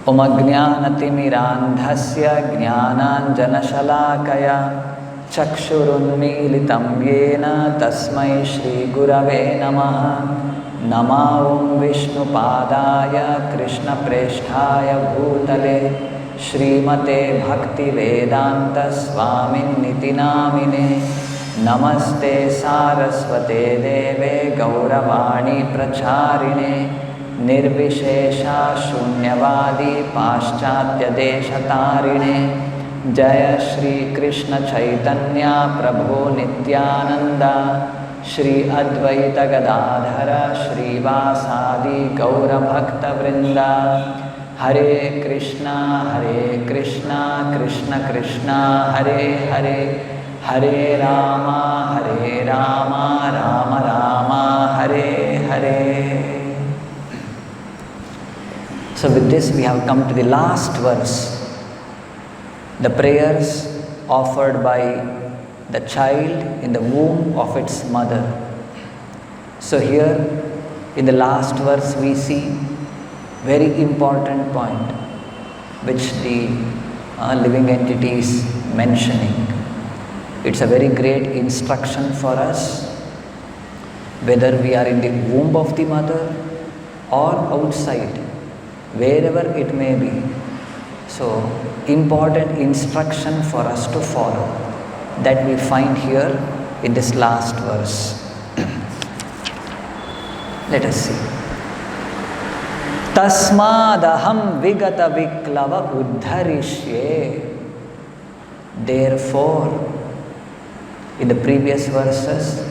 उमज्ञानतिमिरान्धस्य ज्ञानाञ्जनशलाकया चक्षुरुन्मीलितं येन तस्मै श्रीगुरवे नमः। नमो ॐ विष्णुपादाय कृष्णप्रेष्ठाय भूतले श्रीमते भक्तिवेदान्तस्वामिन्निति नामिने। नमस्ते सारस्वते देवे गौरवाणी प्रचारिणे निर्विशेषा शून्यवादी पाश्चात्यदेशतारिणे। जय श्री कृष्ण चैतन्य प्रभो नित्यानंद श्री अद्वैत गदाधर श्रीवासादि गौरभक्तवृंद। हरे Krishna Krishna Krishna Hare Hare Hare Ram Ram Ram Hare Hare. So with this we have come to the last verse, the prayers offered by the child in the womb of its mother. So here in the last verse we see very important point which the living entity is mentioning. It's a very great instruction for us, whether we are in the womb of the mother or outside, wherever it may be. So important instruction for us to follow that we find here in this last verse. Let us see. Tasmadaham vigata viklava uddharishye. Therefore, in the previous verses,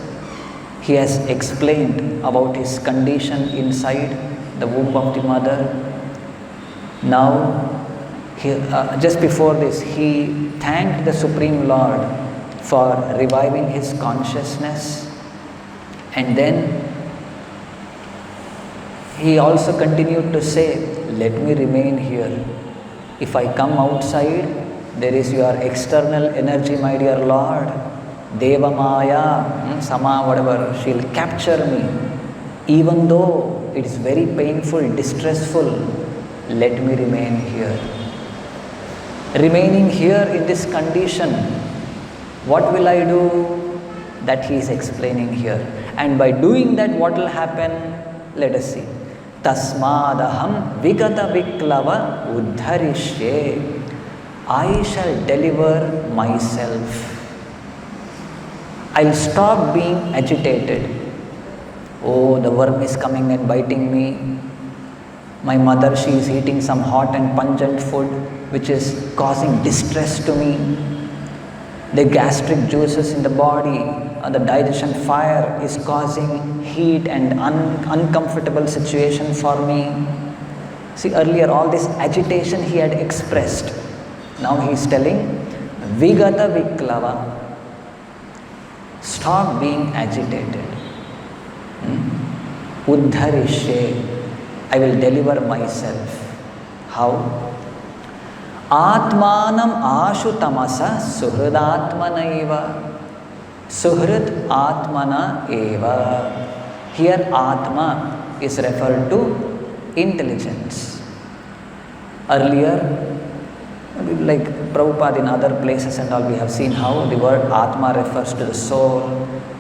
he has explained about his condition inside the womb of the mother. Now, just before this, he thanked the Supreme Lord for reviving his consciousness, and then he also continued to say, let me remain here. If I come outside, there is your external energy, my dear Lord. Deva Maya, Sama, whatever, she'll capture me. Even though it is very painful, distressful, let me remain here. Remaining here in this condition, what will I do? That he is explaining here. And by doing that, what will happen? Let us see. Tasmadaham vigata viklava uddharishye. I shall deliver myself. I'll stop being agitated. Oh, the worm is coming and biting me. My mother, she is eating some hot and pungent food which is causing distress to me. The gastric juices in the body, the digestion fire is causing heat and uncomfortable situation for me. See, earlier all this agitation he had expressed. Now he is telling, Vigata Viklava, stop being agitated. Uddharishye, I will deliver myself. How? Atmanam ashu tamasa suhridatmanaiva. Suhrit atmana eva. Here Atma is referred to intelligence. Earlier, like Prabhupada in other places and all, we have seen how the word Atma refers to the soul,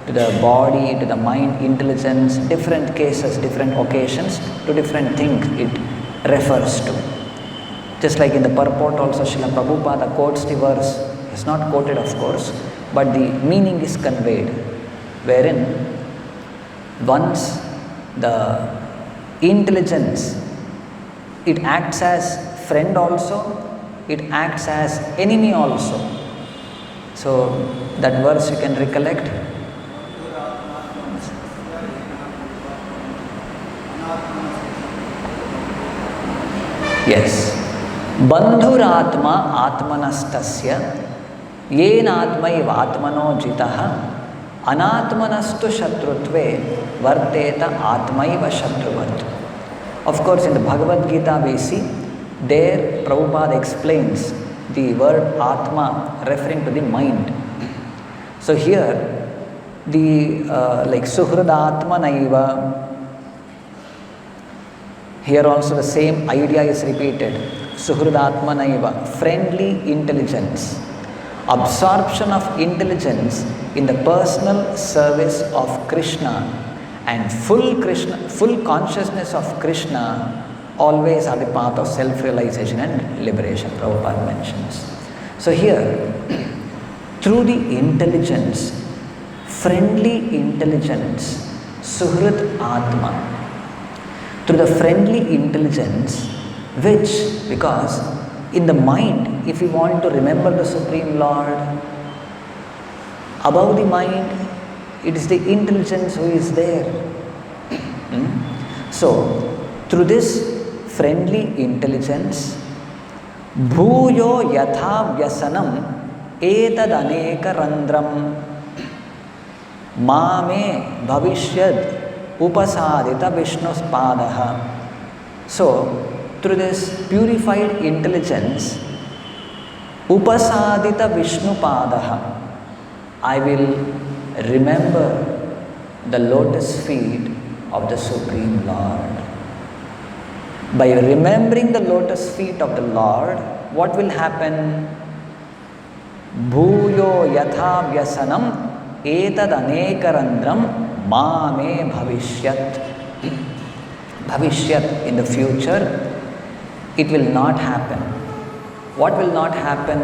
to the body, to the mind, intelligence, different cases, different occasions, to different things it refers to. Just like in the purport also, Srila Prabhupada quotes the verse. It's not quoted, of course, but the meaning is conveyed, wherein once the intelligence, it acts as friend also, it acts as enemy also. So that verse you can recollect. Yes. Bandhuratma atmanastasya yenatmaiva atmano jitaha anatmanastu shatrutve varteta atmaiva shatruvat. Of course, in the Bhagavad Gita we see, there Prabhupada explains the word Atma referring to the mind. So here the like Suhridatma Naiva, here also the same idea is repeated. Suhridatmanaiva, friendly intelligence. Absorption of intelligence in the personal service of Krishna and full consciousness of Krishna always are the path of self-realization and liberation, Prabhupada mentions. So here, through the intelligence, friendly intelligence, Suhrit Atma, through the friendly intelligence, which, because in the mind, if we want to remember the Supreme Lord, above the mind, it is the intelligence who is there. So, through this friendly intelligence, Bhuyo Yatha Vyasanam Etad Aneka Randram Mame Bhavishyad Upasadita Vishnu's Padaha. So, through this purified intelligence, Upasadita Vishnu Padaha, I will remember the lotus feet of the Supreme Lord. By remembering the lotus feet of the Lord, what will happen? Bhuyo Yatha Vyasanam Etad Anekarandram Mame Bhavishyat. Bhavishyat, in the future, it will not happen. What will not happen?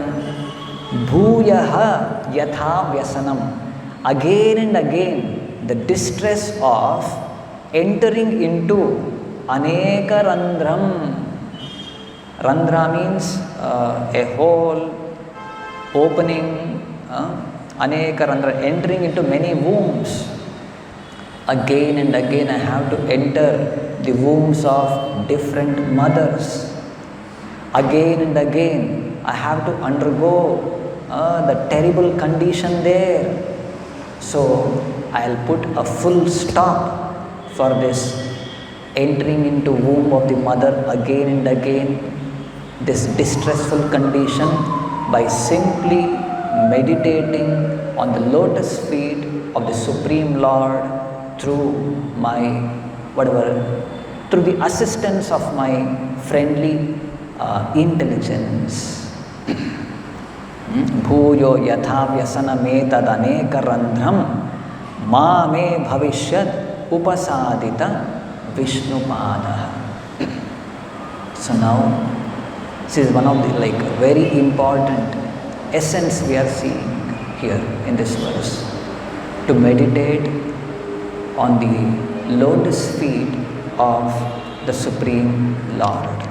Bhuyaha Yatha Vyasanam. Again and again, the distress of entering into Aneka Randram. Randra means a hole, opening, Aneka Randra, entering into many wombs. Again and again I have to enter the wombs of different mothers. Again and again I have to undergo the terrible condition there. So I'll put a full stop for this entering into womb of the mother again and again, this distressful condition, by simply meditating on the lotus feet of the Supreme Lord through my through the assistance of my friendly intelligence. Bhuyo yatha vyasana metad aneka randhram ma me bhavishyat upasadita Vishnu Pada. So now, this is one of the very important essence we are seeing here in this verse. To meditate on the lotus feet of the Supreme Lord.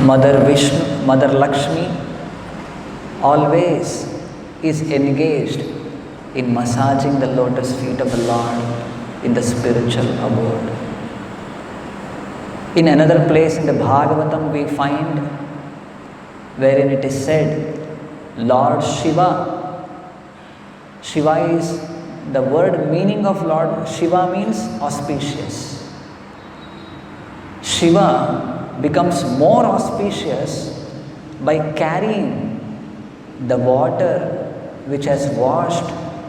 Mother Vishnu, Mother Lakshmi always is engaged in massaging the lotus feet of the Lord in the spiritual abode. In another place in the Bhagavatam we find wherein it is said, Lord Shiva. Shiva is the word meaning of Lord Shiva means auspicious. Shiva becomes more auspicious by carrying the water which has washed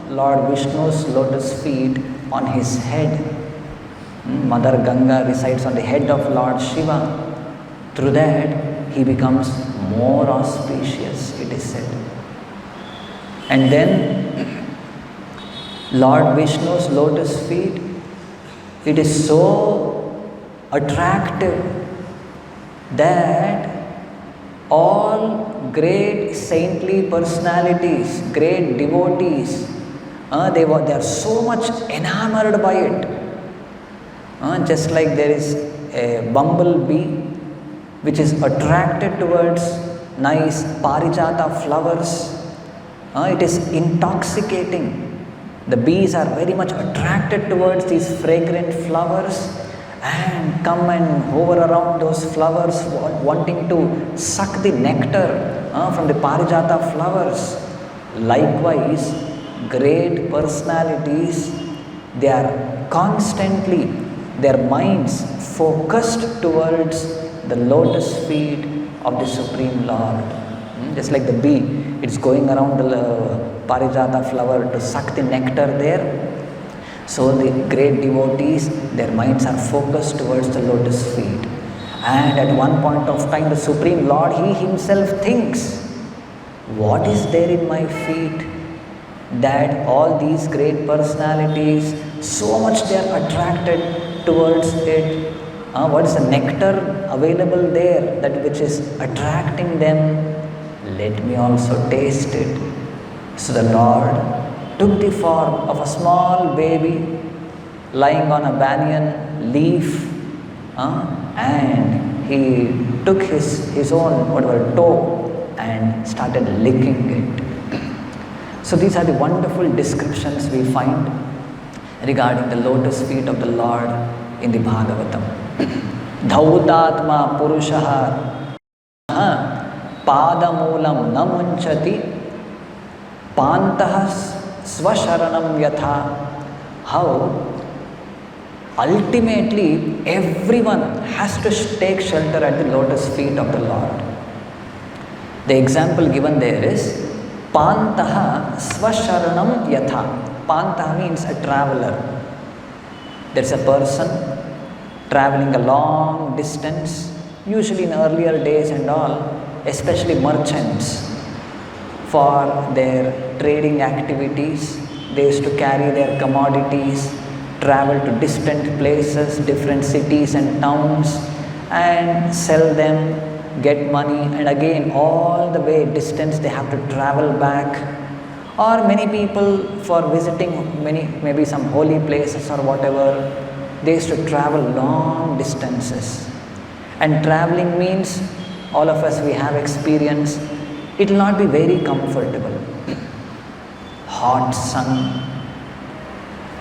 Lord Vishnu's lotus feet on his head. Mother Ganga resides on the head of Lord Shiva. Through that, he becomes more auspicious, it is said. And then, Lord Vishnu's lotus feet, it is so attractive that all great saintly personalities, great devotees, they are so much enamored by it. Just like there is a bumblebee which is attracted towards nice parijata flowers. It is intoxicating. The bees are very much attracted towards these fragrant flowers and come and hover around those flowers, wanting to suck the nectar from the parijata flowers. Likewise, great personalities, they are constantly, their minds focused towards the lotus feet of the Supreme Lord. Just like the bee, it's going around the parijata flower to suck the nectar there. So the great devotees, their minds are focused towards the lotus feet. And at one point of time, the Supreme Lord, He Himself thinks, what is there in my feet that all these great personalities, so much they are attracted towards it? What is the nectar available there, that which is attracting them? Let me also taste it. So the Lord took the form of a small baby lying on a banyan leaf, and He took his own toe and started licking it. So these are the wonderful descriptions we find regarding the lotus feet of the Lord in the Bhagavatam. Dhautatma purushaha padamulam na munchati pantah svasharanam yatha. How ultimately everyone has to take shelter at the lotus feet of the Lord. The example given there is Pantaha Svasharanam Yatha. Pantaha means a traveler. There's a person traveling a long distance, usually in earlier days and all, especially merchants, for their trading activities. They used to carry their commodities, travel to distant places, different cities and towns, and sell them, get money, and again all the way distance they have to travel back. Or many people for visiting maybe some holy places or whatever, they used to travel long distances. And traveling means, all of us we have experience, it will not be very comfortable. Hot sun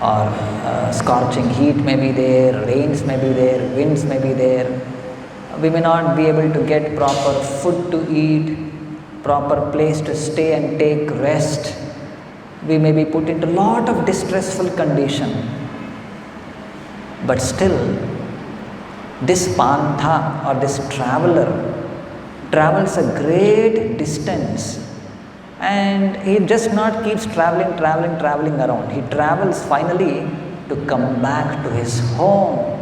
or scorching heat may be there, rains may be there, winds may be there. We may not be able to get proper food to eat, proper place to stay and take rest. We may be put into a lot of distressful condition. But still, this pantha or this traveler travels a great distance, and he just not keeps traveling around. He travels finally to come back to his home.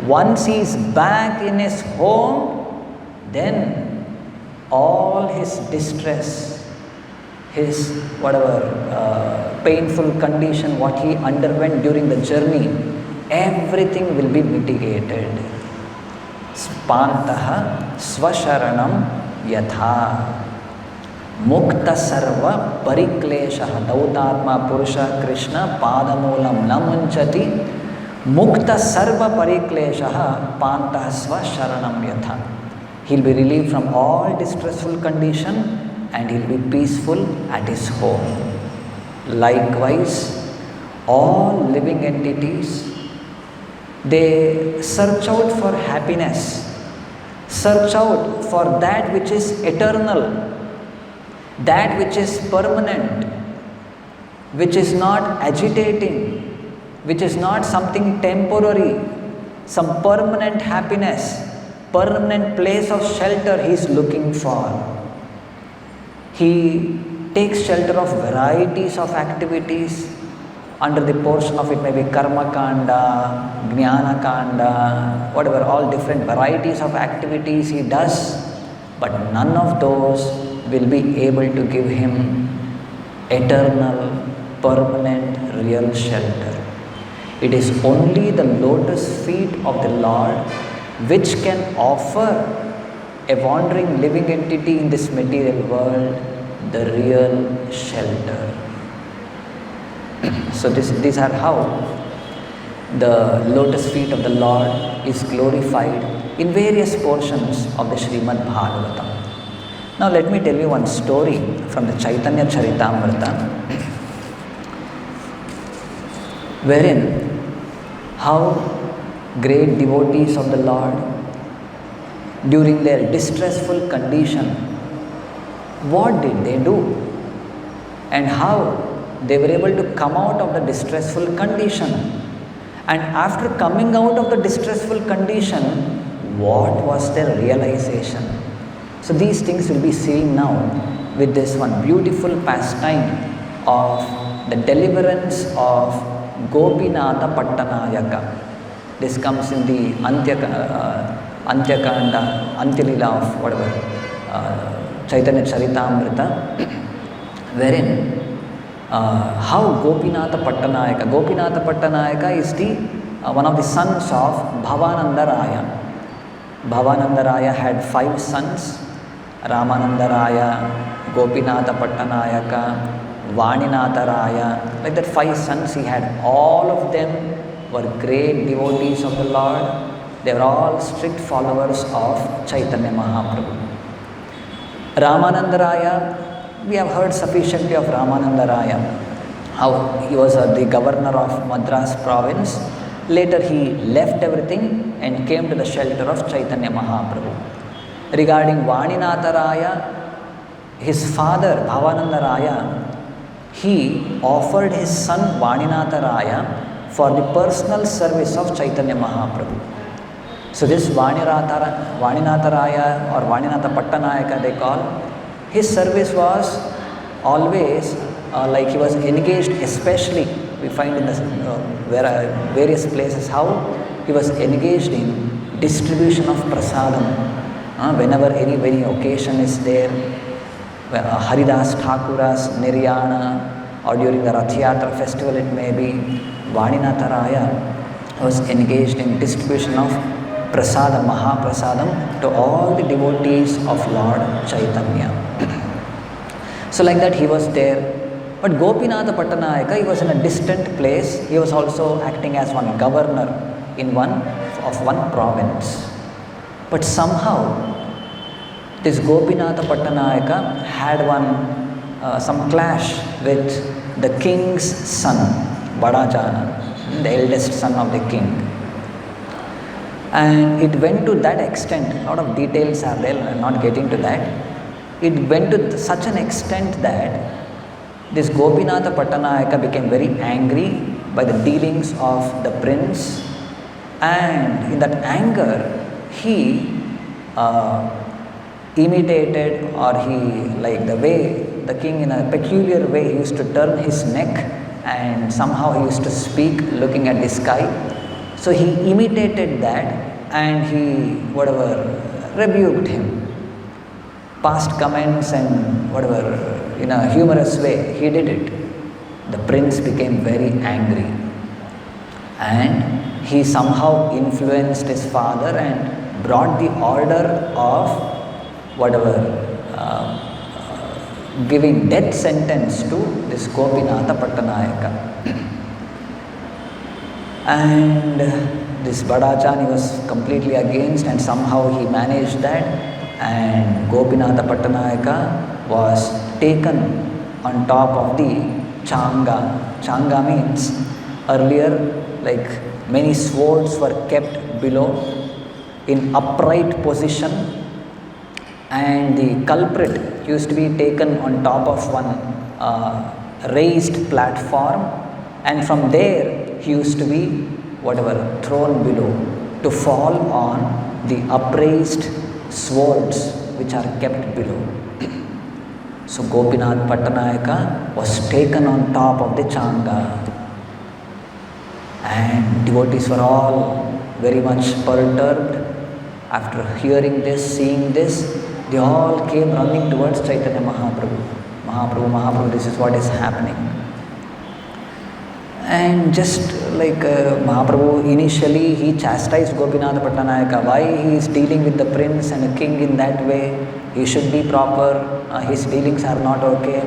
Once he is back in his home, then all his distress, his painful condition, what he underwent during the journey, everything will be mitigated. Spantaha svasharanam yatha mukta sarva parikleshaha dautatma purusha krishna padamulam namunchati mukta sarva parikleshaha pantah svasharanam yatha. He'll be relieved from all distressful condition and he'll be peaceful at his home. Likewise, all living entities, they search out for happiness, search out for that which is eternal, that which is permanent, which is not agitating, which is not something temporary, some permanent happiness, permanent place of shelter he is looking for. He takes shelter of varieties of activities. Under the portion of it may be karma kanda, jnana kanda, whatever, all different varieties of activities he does, but none of those will be able to give him eternal, permanent, real shelter. It is only the lotus feet of the Lord which can offer a wandering living entity in this material world the real shelter. So these are how the lotus feet of the Lord is glorified in various portions of the Srimad Bhagavatam. Now let me tell you one story from the Chaitanya Charitamrita, wherein how great devotees of the Lord, during their distressful condition, what did they do? And how they were able to come out of the distressful condition. And after coming out of the distressful condition, what was their realization? So these things we'll be seeing now with this one beautiful pastime of the deliverance of Gopinatha Pattanayaka. This comes in the Antyakanda, Antyalila of whatever, Chaitanya Charitamrita, wherein how Gopinatha Pattanayaka. Gopinatha Pattanayaka is the one of the sons of Bhavananda Raya. Bhavananda Raya had 5 sons: Ramananda Raya, Gopinatha Pattanayaka, Vaninatha Raya. Like that 5 sons he had. All of them were great devotees of the Lord. They were all strict followers of Chaitanya Mahaprabhu. Ramananda Raya, we have heard sufficiently of Ramananda Raya, how he was the governor of Madras province. Later he left everything and came to the shelter of Chaitanya Mahaprabhu. Regarding Vaninatha Raya, his father Bhavananda Raya, he offered his son Vaninatha Raya for the personal service of Chaitanya Mahaprabhu. So this Vaninatha Raya or Vaninatha Pattanayaka they call, his service was always like he was engaged, especially we find in the various places how he was engaged in distribution of prasadam. Whenever any occasion is there, Haridas Thakura's Niryana, or during the Rath Yatra festival it may be, Vaninatha Raya was engaged in distribution of prasadam, Mahaprasadam to all the devotees of Lord Chaitanya. So like that he was there. But Gopinatha Pattanayaka, he was in a distant place. He was also acting as one governor in one province. But somehow this Gopinatha Pattanayaka had some clash with the king's son, Badajana, the eldest son of the king. And it went to that extent, a lot of details are there, I am not getting to that. It went to such an extent that this Gopinatha Pattanayaka became very angry by the dealings of the prince, and in that anger he imitated, or he, like the way the king in a peculiar way, he used to turn his neck and somehow he used to speak looking at the sky. So he imitated that and he rebuked him. Passed comments and in a humorous way he did it. The prince became very angry and he somehow influenced his father and brought the order of giving death sentence to this Gopinatha Pattanayaka. And this Badachan was completely against, and somehow he managed that, and Gopinatha Pattanayaka was taken on top of the Changa. Changa means earlier like many swords were kept below in upright position, and the culprit used to be taken on top of one raised platform, and from there he used to be thrown below to fall on the upraised swords which are kept below. So Gopinath Pattanayaka was taken on top of the Changa, and devotees were all very much perturbed. After hearing this, seeing this, they all came running towards Chaitanya Mahaprabhu. Mahaprabhu, this is what is happening. And just like Mahaprabhu, initially he chastised Gopinatha Pattanayaka. Why he is dealing with the prince and the king in that way? He should be proper. His dealings are not okay.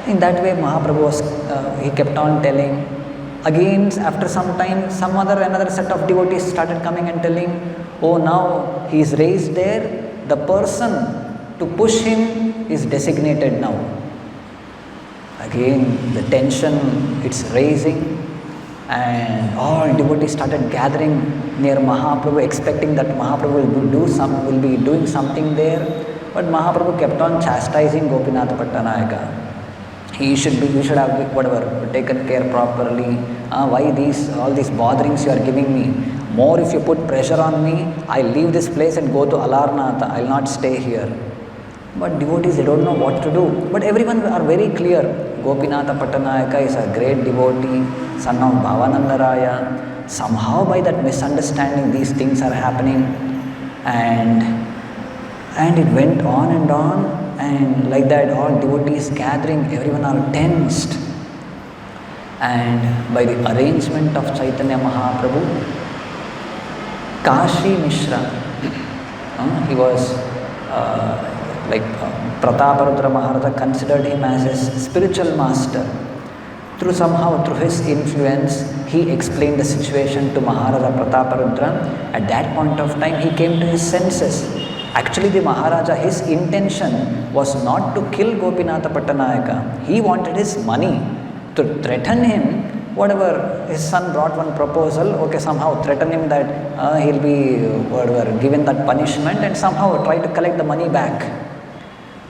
In that way, Mahaprabhu he kept on telling. Again, after some time, another set of devotees started coming and telling, oh, now he is raised there. The person to push him is designated now. Again, the tension, it's raising, and all devotees started gathering near Mahaprabhu, expecting that Mahaprabhu will be doing something there. But Mahaprabhu kept on chastising Gopinatha Pattanayaka. You should have taken care properly. Why all these botherings you are giving me? More if you put pressure on me, I leave this place and go to Alarnatha. I will not stay here. But devotees, they don't know what to do. But everyone are very clear. Gopinatha Pattanayaka is a great devotee. son of Bhavanandaraya. Somehow by that misunderstanding these things are happening, and it went on, and like that all devotees gathering, everyone are tensed. And by the arrangement of Chaitanya Mahaprabhu, Kashi Mishra, he was Prataparudra Maharaja considered him as his spiritual master. Through his influence, he explained the situation to Maharaja Prataparudra. At that point of time, he came to his senses. Actually, the Maharaja, his intention was not to kill Gopinatha Pattanayaka. He wanted his money. To threaten him, whatever, his son brought one proposal, okay, somehow threaten him that he'll be given that punishment, and somehow try to collect the money back.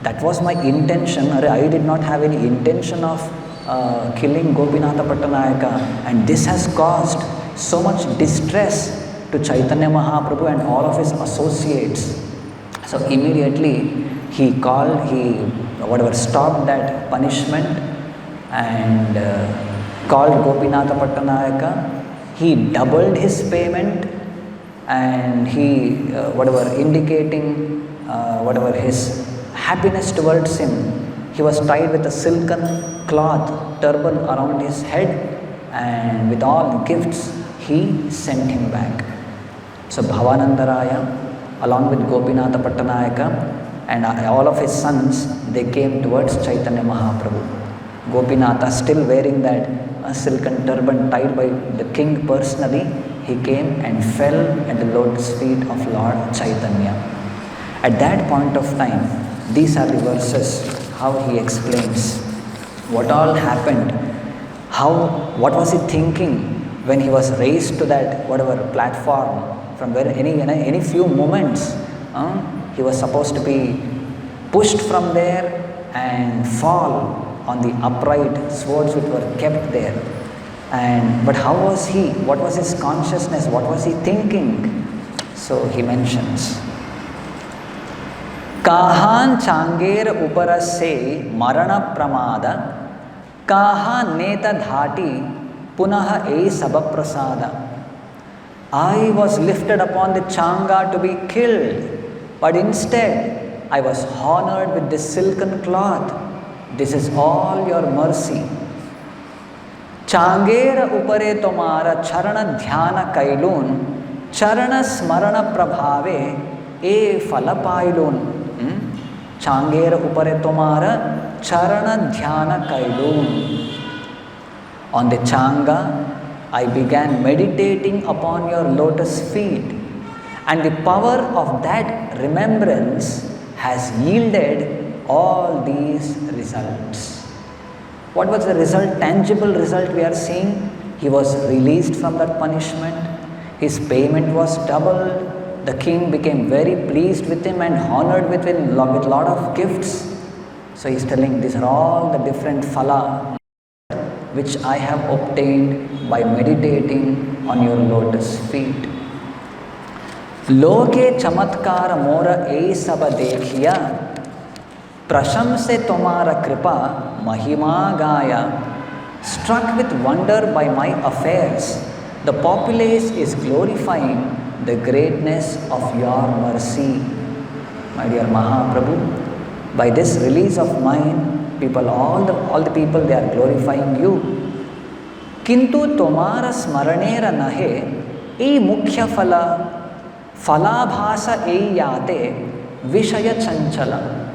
That was my intention. I did not have any intention of killing Gopinatha Pattanayaka, and this has caused so much distress to Chaitanya Mahaprabhu and all of his associates. So immediately he stopped that punishment and called Gopinatha Pattanayaka. He doubled his payment, and he indicating his happiness towards him. He was tied with a silken cloth turban around his head, and with all gifts he sent him back. So Bhavanandaraya, along with Gopinatha Pattanayaka and all of his sons, they came towards Chaitanya Mahaprabhu. Gopinatha, still wearing that silken turban tied by the king personally, he came and fell at the lotus feet of Lord Chaitanya. At that point of time, these are the verses, how he explains what all happened, what was he thinking when he was raised to that platform, from where any few moments he was supposed to be pushed from there and fall on the upright swords which were kept there. But how was he? What was his consciousness? What was he thinking? So he mentions, Kahan changer upara se marana pramada, kaha neta dhati punaha e sabaprasada. I was lifted upon the changa to be killed, but instead I was honored with this silken cloth. This is all your mercy. Changera upare tomara charana dhyana kailun, charana smarana prabhave e falapailun. Changera upare tomara charana dhyana kailun. On the changa, I began meditating upon your lotus feet, and the power of that remembrance has yielded all these results. What was the result? Tangible result we are seeing. He was released from that punishment. His payment was doubled. The king became very pleased with him and honored with lot of gifts. So he is telling, these are all the different phala which I have obtained by meditating on your lotus feet. Loke chamatkara mora e saba dekhiya, Prashamse tomara kripa mahima gaya. Struck with wonder by my affairs, the populace is glorifying the greatness of your mercy. My dear Mahaprabhu, by this release of mine, people, all the people, they are glorifying you. Kintu tomara smaranera nahe e mukhya falabhasa e yate vishaya chanchala.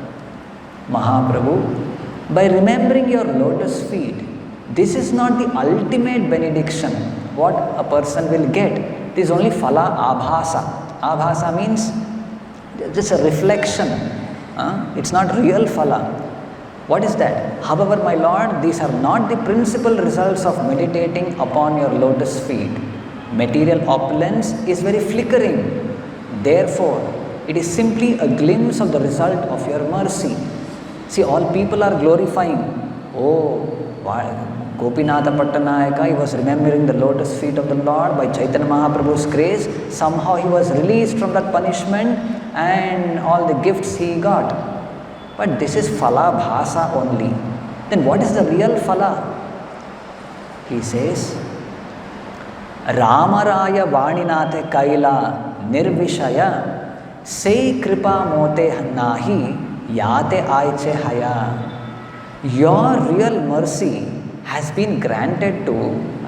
Mahaprabhu, by remembering your lotus feet, this is not the ultimate benediction, what a person will get. This is only phala abhasa. Abhasa means just a reflection. It's not real phala. What is that? However, my Lord, these are not the principal results of meditating upon your lotus feet. Material opulence is very flickering. Therefore, it is simply a glimpse of the result of your mercy. See, all people are glorifying. Oh, Gopinatha Pattanayaka, he was remembering the lotus feet of the Lord. By Chaitanya Mahaprabhu's grace, somehow he was released from that punishment and all the gifts he got. But this is phala bhasa only. Then what is the real phala? He says, Ramaraya Vaninate Kaila Nirvishaya Se Kripa Mote Nahi Yate Aiche Haya. Your real mercy has been granted to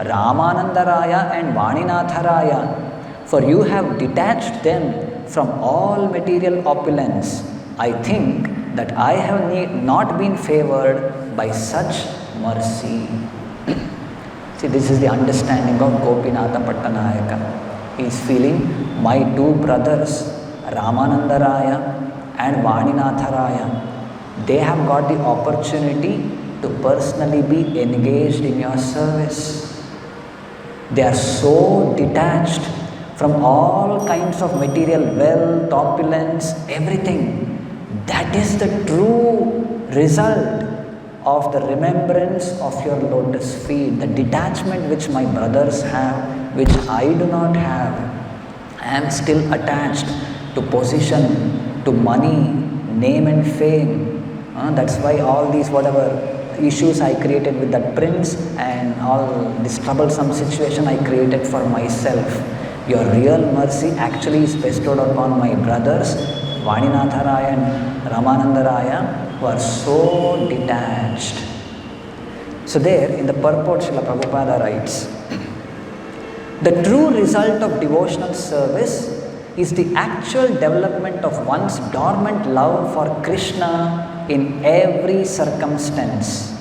Ramanandaraya and Vaninatharaya, for you have detached them from all material opulence. I think that I have not been favored by such mercy. See, this is the understanding of Gopinatha Pattanayaka. He is feeling my two brothers, Ramanandaraya and Vaninatharaya, they have got the opportunity to personally be engaged in your service. They are so detached from all kinds of material wealth, opulence, everything. That is the true result of the remembrance of your lotus feet, the detachment which my brothers have, which I do not have. I am still attached to position, to money, name and fame. That's why all these whatever issues I created with that prince and all this troublesome situation I created for myself. Your real mercy actually is bestowed upon my brothers, Vaninatharaya and Ramanandaraya, who are so detached. So there in the purport Srila Prabhupada writes, the true result of devotional service is the actual development of one's dormant love for Krishna in every circumstance.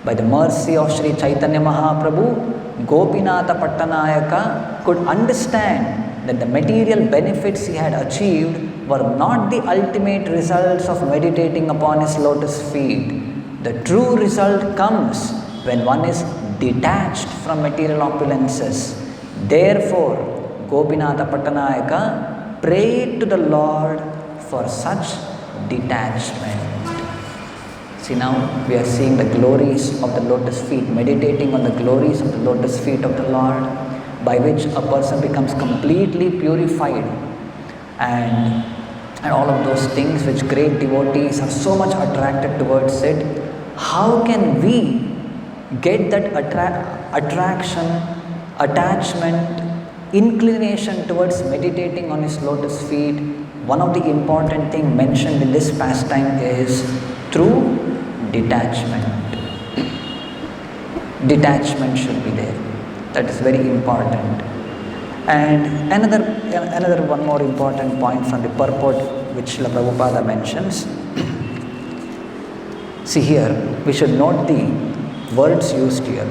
By the mercy of Sri Chaitanya Mahaprabhu, Gopinatha Pattanayaka could understand that the material benefits he had achieved were not the ultimate results of meditating upon his lotus feet. The true result comes when one is detached from material opulences. Therefore, Gopinatha Pattanayaka prayed to the Lord for such detachment. See, now we are seeing the glories of the lotus feet, meditating on the glories of the lotus feet of the Lord, by which a person becomes completely purified, and all of those things which great devotees are so much attracted towards it. How can we get that attraction, attachment, inclination towards meditating on his lotus feet? One of the important things mentioned in this pastime is through detachment. Detachment should be there. That is very important. And another one more important point from the purport which Srila Prabhupada mentions. See here, we should note the words used here.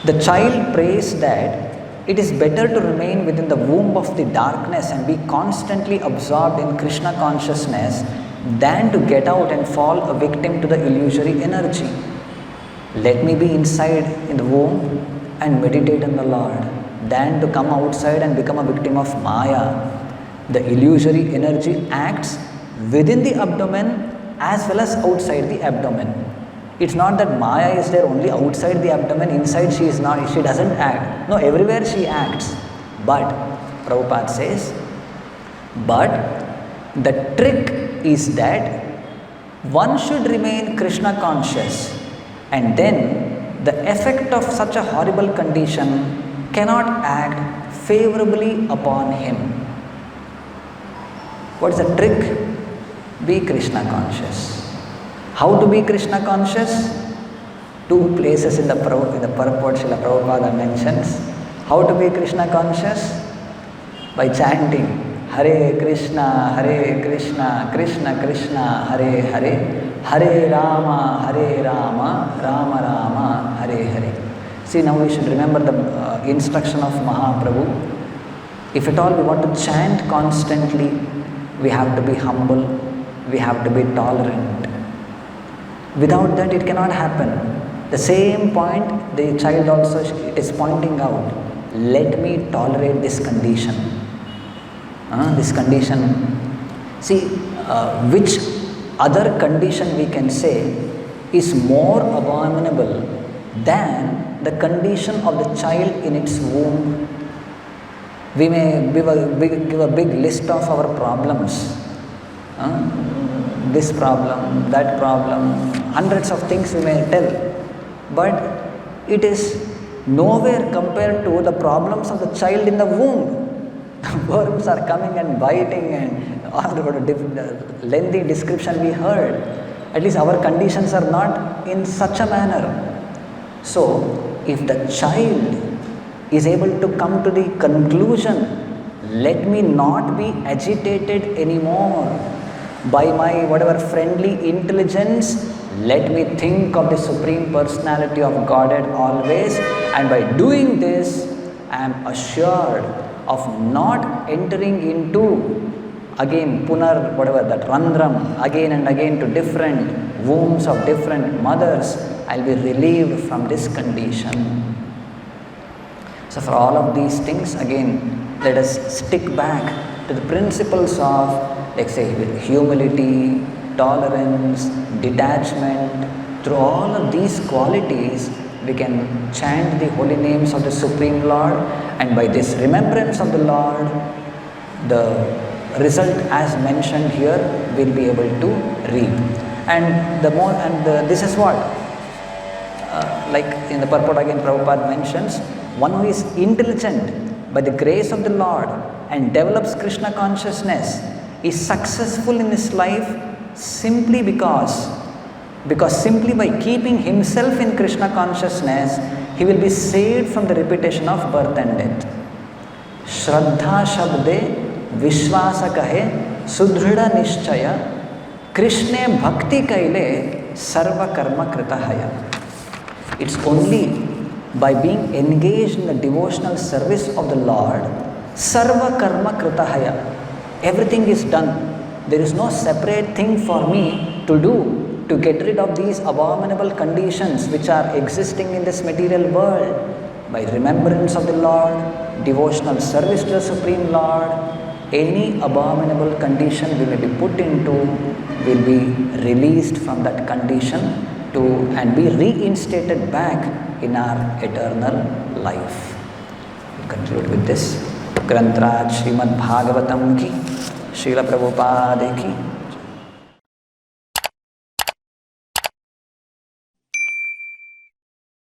The child prays that it is better to remain within the womb of the darkness and be constantly absorbed in Krishna consciousness than to get out and fall a victim to the illusory energy. Let me be inside in the womb and meditate on the Lord than to come outside and become a victim of Maya. The illusory energy acts within the abdomen as well as outside the abdomen. It's not that Maya is there only outside the abdomen, inside she is not, she doesn't act. No, everywhere she acts. But, Prabhupada says, but the trick is that one should remain Krishna conscious, and then the effect of such a horrible condition cannot act favorably upon him. What is the trick? Be Krishna conscious. How to be Krishna conscious? Two places in the purport Srila Prabhupada mentions. How to be Krishna conscious? By chanting Hare Krishna, Krishna Krishna, Hare Hare, Hare Rama, Rama Rama, Hare Hare. See, now we should remember the instruction of Mahaprabhu. If at all we want to chant constantly, we have to be humble, we have to be tolerant. Without that, it cannot happen. The same point the child also is pointing out. Let me tolerate this condition. This condition. See, which other condition we can say is more abominable than the condition of the child in its womb? We may give a big list of our problems. This problem, that problem, hundreds of things we may tell. But it is nowhere compared to the problems of the child in the womb. The worms are coming and biting, and all the lengthy description we heard. At least our conditions are not in such a manner. So, if the child is able to come to the conclusion, let me not be agitated anymore by my whatever friendly intelligence, let me think of the Supreme Personality of Godhead always, and by doing this, I am assured of not entering into again punar whatever that randram again and again to different wombs of different mothers. I'll be relieved from this condition. So for all of these things, again, let us stick back to the principles of, like say, humility, tolerance, detachment. Through all of these qualities, we can chant the holy names of the Supreme Lord, and by this remembrance of the Lord, the result as mentioned here will be able to reap. And this is what, like in the purport again Prabhupada mentions, one who is intelligent by the grace of the Lord and develops Krishna consciousness is successful in his life simply because simply by keeping himself in Krishna consciousness, he will be saved from the repetition of birth and death. Shraddha Shabde Vishwasa Kahe Sudhrida Nishchaya Krishne Bhakti Kaile Sarva Karma Kritahaya. It's only by being engaged in the devotional service of the Lord, Sarva Karma Kritahaya, everything is done. There is no separate thing for me to do to get rid of these abominable conditions which are existing in this material world. By remembrance of the Lord, devotional service to the Supreme Lord, any abominable condition we may be put into will be released from that condition and be reinstated back in our eternal life. We conclude with this. Grantraj Srimad Bhagavatam ki, Srila Prabhupada ki.